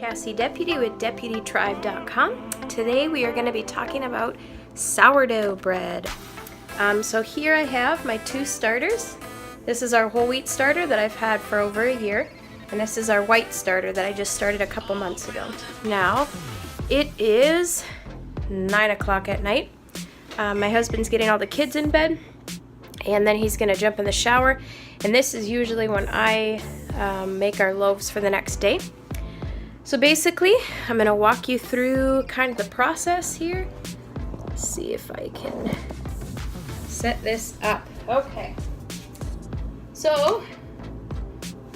Cassie Deputy with DeputyTribe.com. Today we are going to be talking about sourdough bread. So here I have my two starters. This is our whole wheat starter that I've had for over a year, and this is our white starter that I just started a couple months ago. Now it is 9 o'clock at night. My husband's getting all the kids in bed, and then he's going to jump in the shower, and this is usually when I make our loaves for the next day. So basically, I'm going to walk you through kind of the process here. Let's see if I can set this up. Okay. So,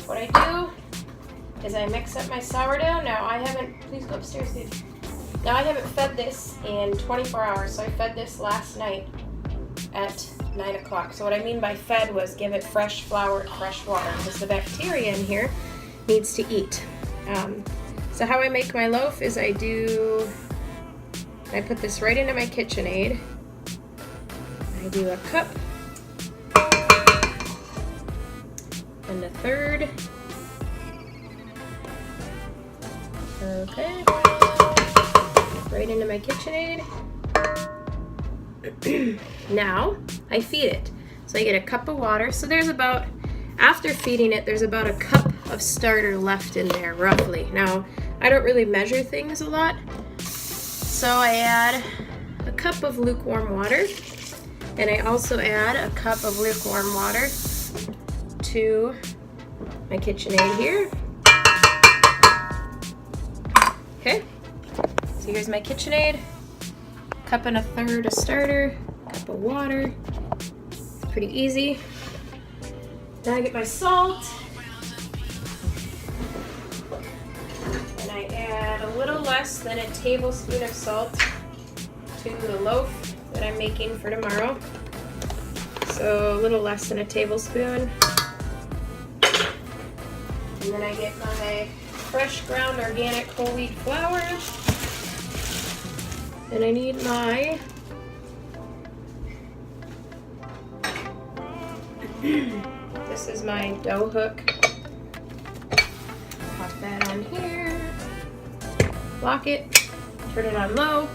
what I do is I mix up my sourdough. Now I haven't, please go upstairs, dude. Now I haven't fed this in 24 hours, so I fed this last night at 9 o'clock. So what I mean by fed was give it fresh flour, fresh water, because the bacteria in here needs to eat. So how I make my loaf is I put this right into my KitchenAid. I do a cup and a third. Okay. Right into my KitchenAid. Now I feed it. So I get a cup of water. So there's about, after feeding it, there's about a cup of starter left in there, roughly. Now, I don't really measure things a lot. So I add a cup of lukewarm water, and I also add a cup of lukewarm water to my KitchenAid here. Okay, so here's my KitchenAid. Cup and a third of starter, cup of water. It's pretty easy. Then I get my salt. And I add a little less than a tablespoon of salt to the loaf that I'm making for tomorrow. So a little less than a tablespoon. And then I get my fresh ground organic whole wheat flour. And I need my this is my dough hook. Pop that on here. Lock it. Turn it on low.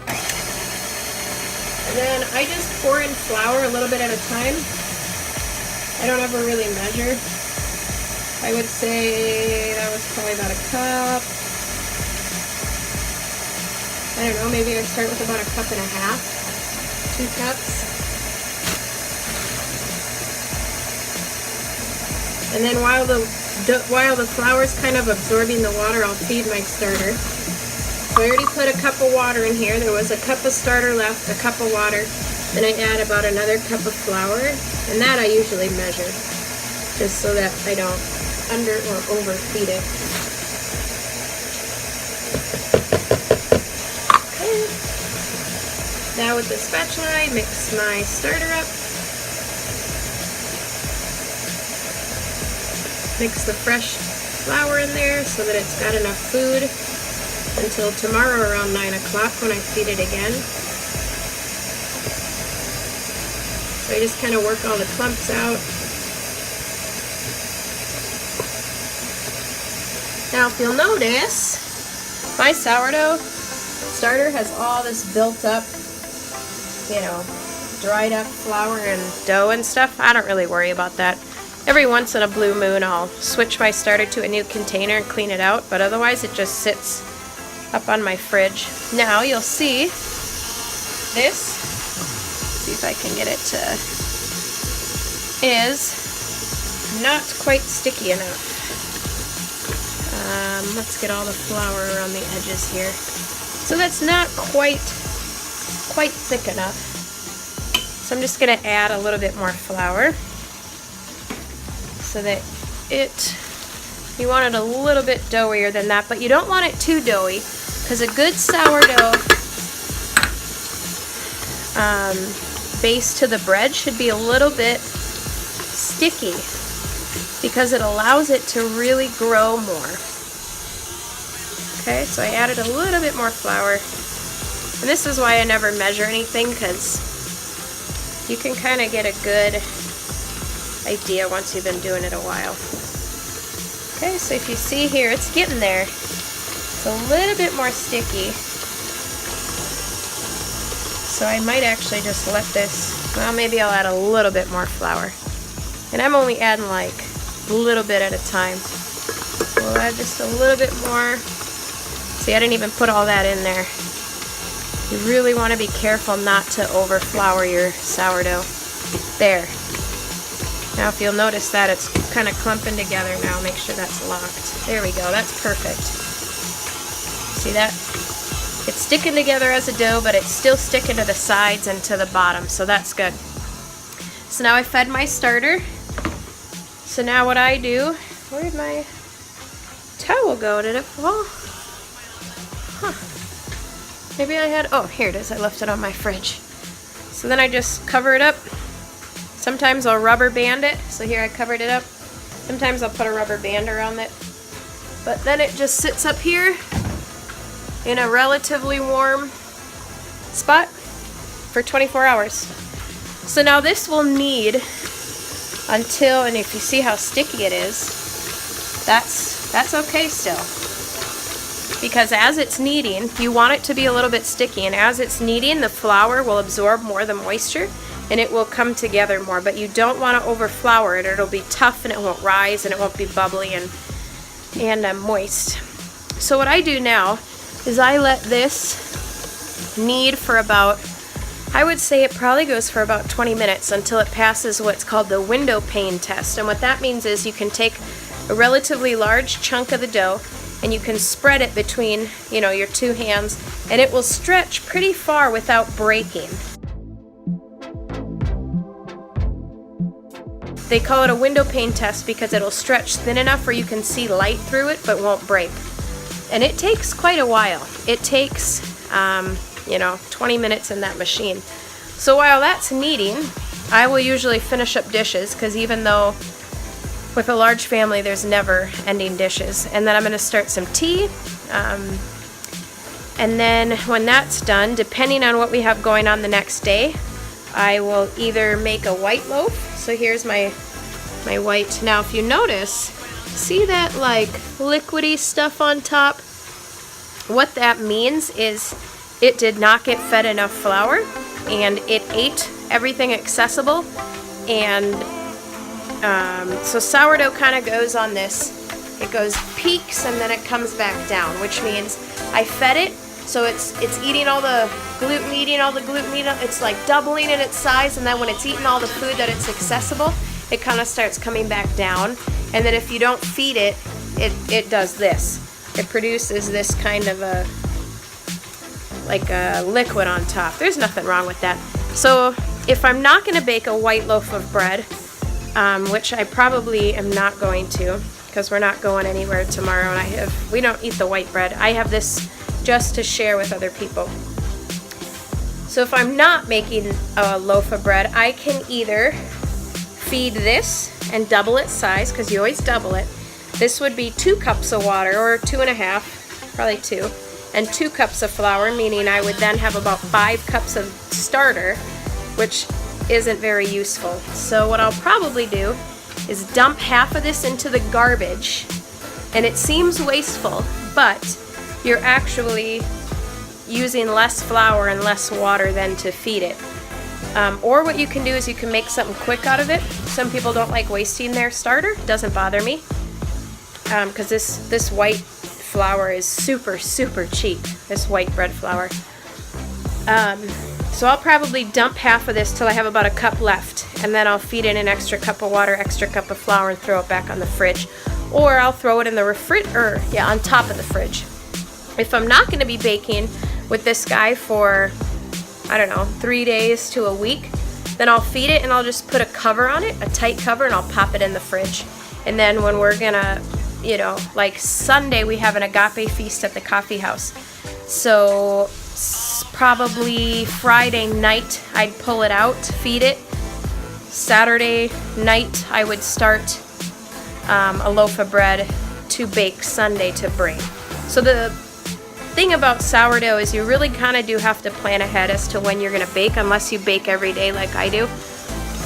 And then I just pour in flour a little bit at a time. I don't ever really measure. I would say that was probably about a cup. I don't know, maybe I start with about a cup and a half, 2 cups. And then while the flour's kind of absorbing the water, I'll feed my starter. So I already put a cup of water in here. There was a cup of starter left, a cup of water. Then I add about another cup of flour, and that I usually measure, just so that I don't under or overfeed it. Now with the spatula, I mix my starter up. Mix the fresh flour in there so that it's got enough food until tomorrow around 9 o'clock when I feed it again. So I just kind of work all the clumps out. Now if you'll notice, my sourdough starter has all this built up, dried up flour and dough and stuff. I don't really worry about that. Every once in a blue moon I'll switch my starter to a new container and clean it out, but otherwise it just sits up on my fridge. Now you'll see this, see if I can get it to, is not quite sticky enough. Let's get all the flour around the edges here. So that's not quite thick enough. So I'm just going to add a little bit more flour so that you want it a little bit doughier than that, but you don't want it too doughy, because a good sourdough base to the bread should be a little bit sticky, because it allows it to really grow more. Okay, so I added a little bit more flour. And this is why I never measure anything, because you can kind of get a good idea once you've been doing it a while. Okay, so if you see here, it's getting there. It's a little bit more sticky. So I might actually just let this, well, maybe I'll add a little bit more flour. And I'm only adding like a little bit at a time. We'll add just a little bit more. See, I didn't even put all that in there. You really want to be careful not to over flour your sourdough. There. Now if you'll notice that it's kind of clumping together now, make sure that's locked. There we go, that's perfect. See that? It's sticking together as a dough, but it's still sticking to the sides and to the bottom, so that's good. So now I fed my starter. So now what I do, where did my towel go? Did it fall? Huh. Maybe I had, oh, here it is. I left it on my fridge. So then I just cover it up. Sometimes I'll rubber band it. So here I covered it up. Sometimes I'll put a rubber band around it. But then it just sits up here in a relatively warm spot for 24 hours. So now this will knead until, and if you see how sticky it is, that's okay still. Because as it's kneading, you want it to be a little bit sticky, and as it's kneading, the flour will absorb more of the moisture and it will come together more, but you don't want to over flour it or it'll be tough and it won't rise and it won't be bubbly and moist. So what I do now is I let this knead for about, I would say it probably goes for about 20 minutes until it passes what's called the window pane test. And what that means is you can take a relatively large chunk of the dough and you can spread it between, your two hands, and it will stretch pretty far without breaking. They call it a window pane test because it'll stretch thin enough where you can see light through it but won't break. And it takes quite a while. It takes, 20 minutes in that machine. So while that's kneading, I will usually finish up dishes, because even though with a large family there's never ending dishes. And then I'm going to start some tea. And then when that's done, depending on what we have going on the next day, I will either make a white loaf. So here's my white. Now if you notice, see that like liquidy stuff on top? What that means is it did not get fed enough flour and it ate everything accessible. And so sourdough kind of goes on this. It goes peaks and then it comes back down, which means I fed it, so it's eating all the gluten, it's like doubling in its size, and then when it's eating all the food that it's accessible, it kind of starts coming back down. And then if you don't feed it, it does this. It produces this kind of a liquid on top. There's nothing wrong with that. So if I'm not going to bake a white loaf of bread, which I probably am not going to, because we're not going anywhere tomorrow, and we don't eat the white bread. I have this just to share with other people. So if I'm not making a loaf of bread, I can either feed this and double its size, because you always double it. This would be 2 cups of water, or 2.5, probably 2, and 2 cups of flour, meaning I would then have about 5 cups of starter, which isn't very useful. So what I'll probably do is dump half of this into the garbage, and it seems wasteful, but you're actually using less flour and less water than to feed it. Or what you can do is you can make something quick out of it. Some people don't like wasting their starter. Doesn't bother me, because this white flour is super, super cheap, this white bread flour. So I'll probably dump half of this till I have about a cup left, and then I'll feed in an extra cup of water, extra cup of flour, and throw it back on the fridge. Or I'll throw it in the on top of the fridge. If I'm not going to be baking with this guy for, 3 days to a week, then I'll feed it and I'll just put a cover on it, a tight cover, and I'll pop it in the fridge. And then when we're gonna, like Sunday, we have an agape feast at the coffee house. So probably Friday night, I'd pull it out, feed it. Saturday night, I would start a loaf of bread to bake Sunday to bring. So the thing about sourdough is you really kind of do have to plan ahead as to when you're going to bake, unless you bake every day like I do.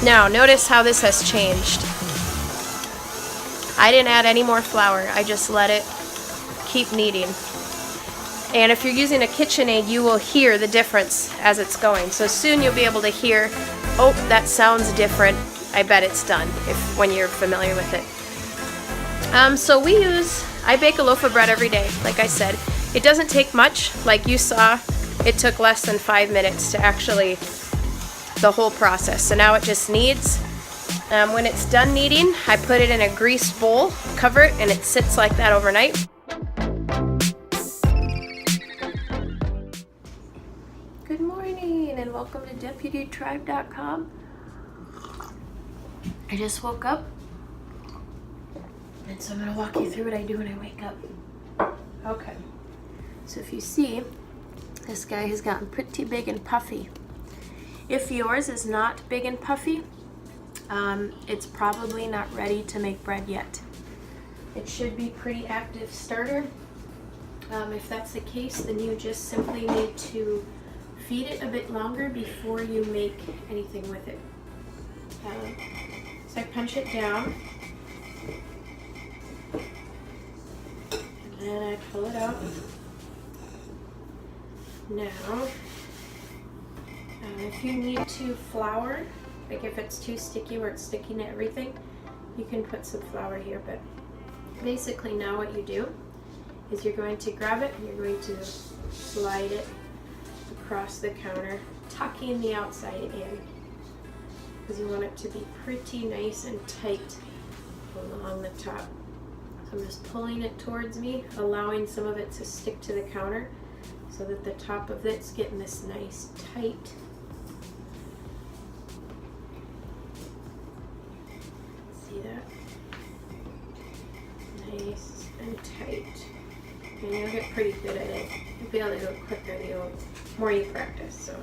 Now, notice how this has changed. I didn't add any more flour. I just let it keep kneading. And if you're using a KitchenAid, you will hear the difference as it's going. So soon you'll be able to hear, oh, that sounds different. I bet it's done when you're familiar with it. So I bake a loaf of bread every day, like I said. It doesn't take much. Like you saw, it took less than 5 minutes to actually, the whole process. So now it just kneads. When it's done kneading, I put it in a greased bowl, cover it, and it sits like that overnight. Good morning and welcome to DeputyTribe.com. I just woke up, and so I'm going to walk you through what I do when I wake up. Okay, so if you see, this guy has gotten pretty big and puffy. If yours is not big and puffy, it's probably not ready to make bread yet. It should be pretty active starter. If that's the case, then you just simply need to feed it a bit longer before you make anything with it. So I punch it down, and then I pull it out. Now, if you need to flour, like if it's too sticky where it's sticking to everything, you can put some flour here, but basically now what you do is you're going to grab it and you're going to slide it across the counter, tucking the outside in, because you want it to be pretty nice and tight along the top. So I'm just pulling it towards me, allowing some of it to stick to the counter so that the top of it's getting this nice tight. See that? Nice and tight. And you'll get pretty good at it. You'll be able to do it quicker the more you practice. So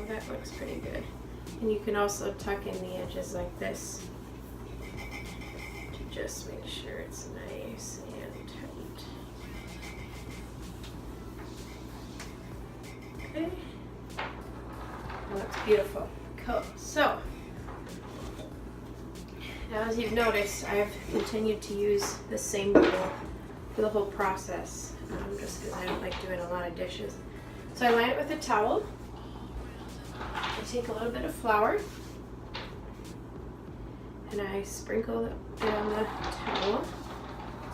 that looks pretty good. And you can also tuck in the edges like this to just make sure it's nice and tight. Okay. That looks beautiful. Cool. So, now as you've noticed, I've continued to use the same bowl for the whole process, just because I don't like doing a lot of dishes. So I line it with a towel. I take a little bit of flour and I sprinkle it on the towel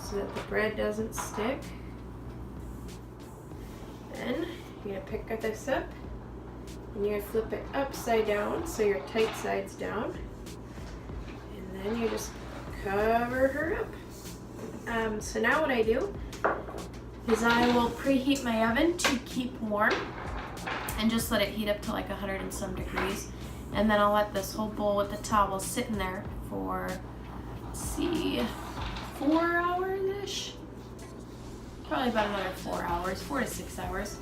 so that the bread doesn't stick. Then you're going to pick this up and you're going to flip it upside down so your tight side's down. And then you just cover her up. So now what I do is I will preheat my oven to keep warm and just let it heat up to like 100 and some degrees. And then I'll let this whole bowl with the towel sit in there for, let's see, 4 hours-ish? Probably about another 4 hours, 4 to 6 hours.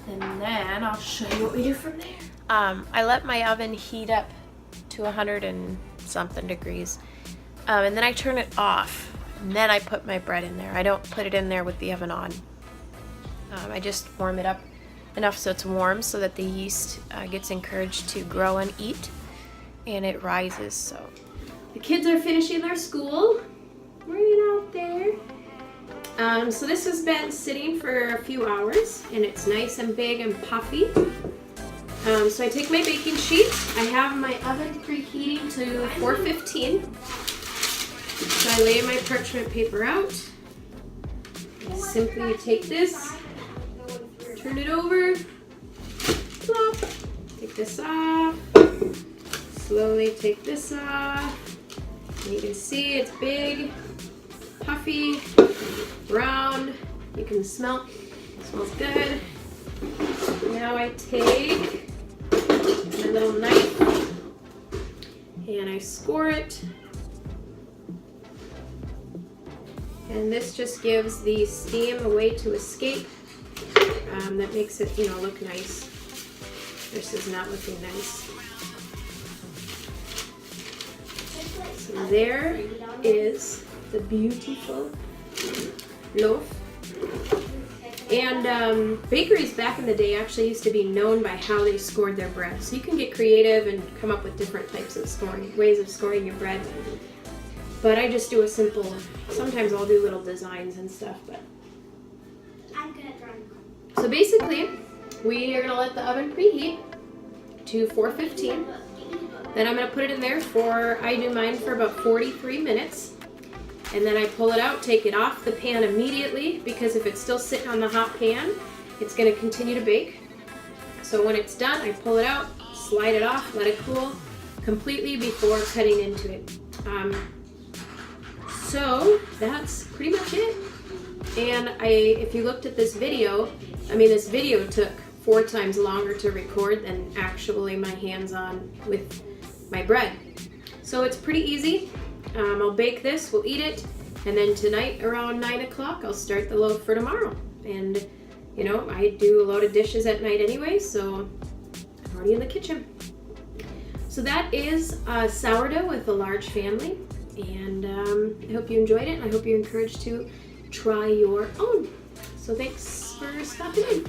And then I'll show you what we do from there. I let my oven heat up to 100 and something degrees. And then I turn it off. And then I put my bread in there. I don't put it in there with the oven on. I just warm it up enough so it's warm so that the yeast gets encouraged to grow and eat, and it rises. So the kids are finishing their school right out there. So this has been sitting for a few hours and it's nice and big and puffy. So I take my baking sheet. I have my oven preheating to 415. So I lay my parchment paper out. Simply take this, turn it over, plop, take this off, slowly take this off, and you can see it's big, puffy, brown, you can smell, it smells good. Now I take my little knife and I score it. And this just gives the steam a way to escape. That makes it, look nice. This is not looking nice. So there is the beautiful loaf. And bakeries back in the day actually used to be known by how they scored their bread. So you can get creative and come up with different types of ways of scoring your bread. But I just do a simple, sometimes I'll do little designs and stuff, but. I'm good at drawing. So basically, we are gonna let the oven preheat to 415. Then I'm gonna put it in there for, I do mine for about 43 minutes. And then I pull it out, take it off the pan immediately, because if it's still sitting on the hot pan, it's gonna continue to bake. So when it's done, I pull it out, slide it off, let it cool completely before cutting into it. So that's pretty much it. And if you looked at this video, this video took 4 times longer to record than actually my hands-on with my bread. So it's pretty easy. I'll bake this, we'll eat it, and then tonight around 9 o'clock I'll start the loaf for tomorrow. And you know, I do a lot of dishes at night anyway, so I'm already in the kitchen. So that is sourdough with a large family, and I hope you enjoyed it, and I hope you're encouraged to try your own. So thanks for stopping in.